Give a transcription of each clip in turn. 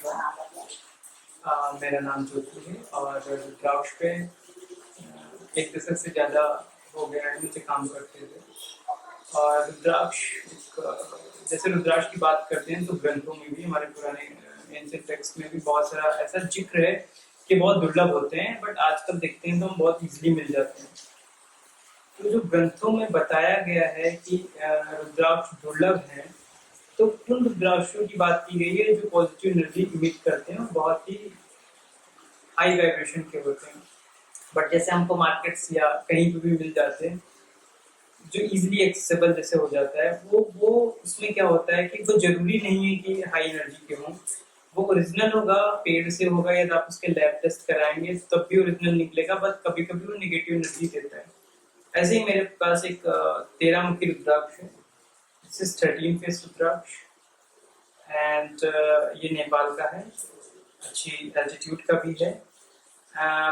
शिवम। मेरा नाम ज्योति है और रुद्राक्ष पे 1 दशक से ज़्यादा हो गया है मुझे काम करते हुए। और रुद्राक्ष जैसे रुद्राक्ष की बात करते हैं तो ग्रंथों में भी, हमारे पुराने एंशिएंट टेक्स्ट में भी बहुत सारा ऐसा जिक्र है कि बहुत दुर्लभ होते हैं, बट आजकल देखते हैं तो हम बहुत इजीली मिल जाते हैं। तो जो ग्रंथों में बताया गया है कि रुद्राक्ष दुर्लभ है, तो उन रुद्राक्षों की बात की गई है जो पॉजिटिव एनर्जी इमिट करते हैं और बहुत ही हाई वाइब्रेशन के होते हैं। बट जैसे हमको मार्केट्स या कहीं पे भी मिल जाते हैं जो इजीली एक्सेसिबल जैसे हो जाता है, वो उसमें क्या होता है कि वो जरूरी नहीं है कि हाई एनर्जी के हों। वो ओरिजिनल होगा, पेड़ से होगा, या आप उसके लैब टेस्ट कराएंगे तब भी ओरिजिनल निकलेगा, बट कभी कभी वो नेगेटिव एनर्जी देता है। ऐसे ही मेरे पास एक 13 मुखी रुद्राक्ष है। This is 13 face rudraksha and ये नेपाल का है, अच्छी एल्टीट्यूड का भी है।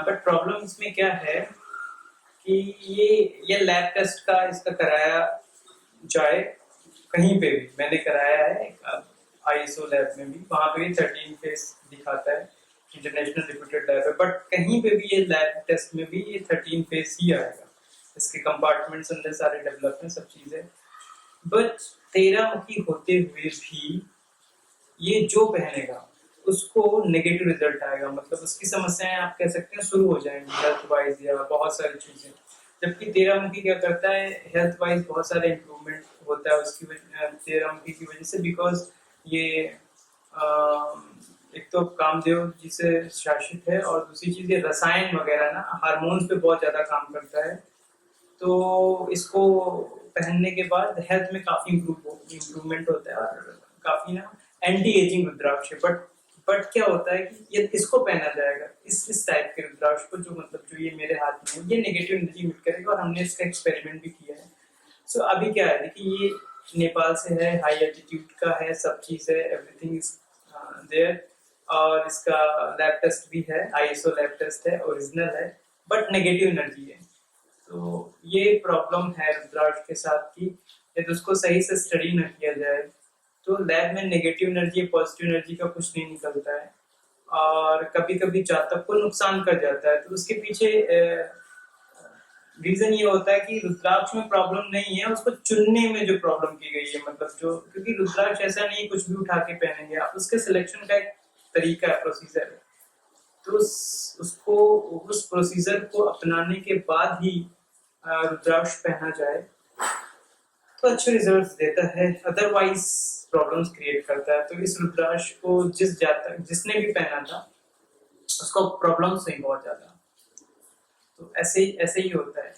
बट प्रॉब्लम इसमें क्या है कि ये लैब टेस्ट का इसका कराया जाए, कहीं पे भी मैंने कराया है, आईएसओ लैब में भी, वहाँ पे भी 13 फेस दिखाता है, इंटरनेशनल रिप्यूटेड लैब है, बट कहीं पे भी ये लैब टेस्ट में भी ये 13 फेस ही आएगा। इसके कंपार्टमेंट्स अंदर सारे डेवलप हैं, सब चीजें, बट 13 मुखी होते हुए भी ये जो पहनेगा उसको नेगेटिव रिजल्ट आएगा। मतलब उसकी समस्याएं आप कह सकते हैं शुरू हो जाएंगी, हेल्थ वाइज या बहुत सारी चीजें। जबकि 13 मुखी क्या करता है, हेल्थ वाइज बहुत सारे इम्प्रूवमेंट होता है उसकी वजह, 13 मुखी की वजह से, बिकॉज ये एक तो कामदेव जी से शासित है और दूसरी चीज ये रसायन वगैरह ना, हार्मोन्स पे बहुत ज्यादा काम करता है। तो इसको पहनने के बाद हेल्थ में काफी इम्प्रूवमेंट होता है और काफी ना एंटी एजिंग रुद्राक्ष है। बट क्या होता है कि ये इसको पहना जाएगा, इस टाइप के रुद्राक्ष को, जो मतलब जो ये मेरे हाथ में है, ये नेगेटिव एनर्जी इमिट करेगा और हमने इसका एक्सपेरिमेंट भी किया है। सो अभी क्या है, देखिए ये नेपाल से है, हाई एल्टीट्यूड का है, सब चीज है, एवरीथिंग इज देयर, और इसका लैब टेस्ट भी है, आईएसओ लैब टेस्ट है, ओरिजिनल है, बट नेगेटिव एनर्जी है। तो ये प्रॉब्लम है रुद्राक्ष के साथ की यदि उसको सही से स्टडी न किया जाए तो लैब में नेगेटिव एनर्जी पॉजिटिव एनर्जी का कुछ नहीं निकलता है और कभी कभी जातक को नुकसान कर जाता है। तो उसके पीछे रीजन ये होता है कि रुद्राक्ष में प्रॉब्लम नहीं है, उसको चुनने में जो प्रॉब्लम की गई है। मतलब जो, क्योंकि रुद्राक्ष ऐसा नहीं कुछ भी उठा के पहनेंगे आप, उसके सिलेक्शन का एक तरीका है, प्रोसीजर है। तो उसको उस प्रोसीजर को अपनाने के बाद ही रुद्राक्ष पहना जाए तो अच्छे रिजल्ट्स देता है, अदरवाइज प्रॉब्लम्स क्रिएट करता है। तो इस रुद्राक्ष को जिसने भी पहना था उसको प्रॉब्लम्स हुई बहुत ज्यादा। तो ऐसे ही होता है।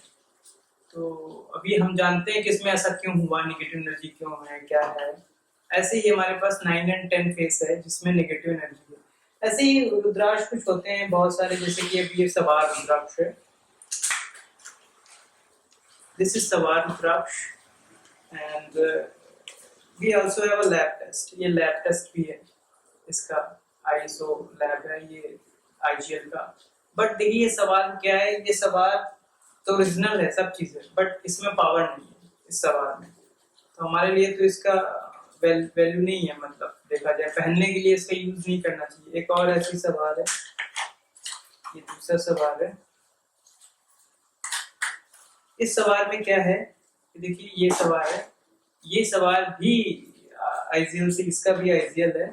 तो अभी हम जानते हैं कि इसमें ऐसा क्यों हुआ, नेगेटिव एनर्जी क्यों है, क्या है। ऐसे ही हमारे पास 9 एंड 10 फेस है जिसमें नेगेटिव एनर्जी है। ऐसे ही रुद्राक्ष कुछ होते हैं बहुत सारे, जैसे कि अभी ये सवार रुद्राक्ष है, दिस इज सवार Rudraksh and we also have a lab test. ये लैब टेस्ट भी है, इसका आईएसओ लैब है, ये आईजीएल का। बट देखिए सवाल क्या है, ये सवाल तो ओरिजिनल है, सब चीज है, बट इसमें पावर नहीं है इस सवाल में। तो हमारे लिए तो इसका वैल्यू नहीं है, मतलब देखा जाए पहनने के लिए इसका यूज नहीं करना चाहिए। एक और ऐसी सवाल है, ये दूसरा सवाल है। इस सवाल में क्या है, देखिए ये सवाल है, ये सवाल भी आईजीएल से, इसका भी आईजीएल है,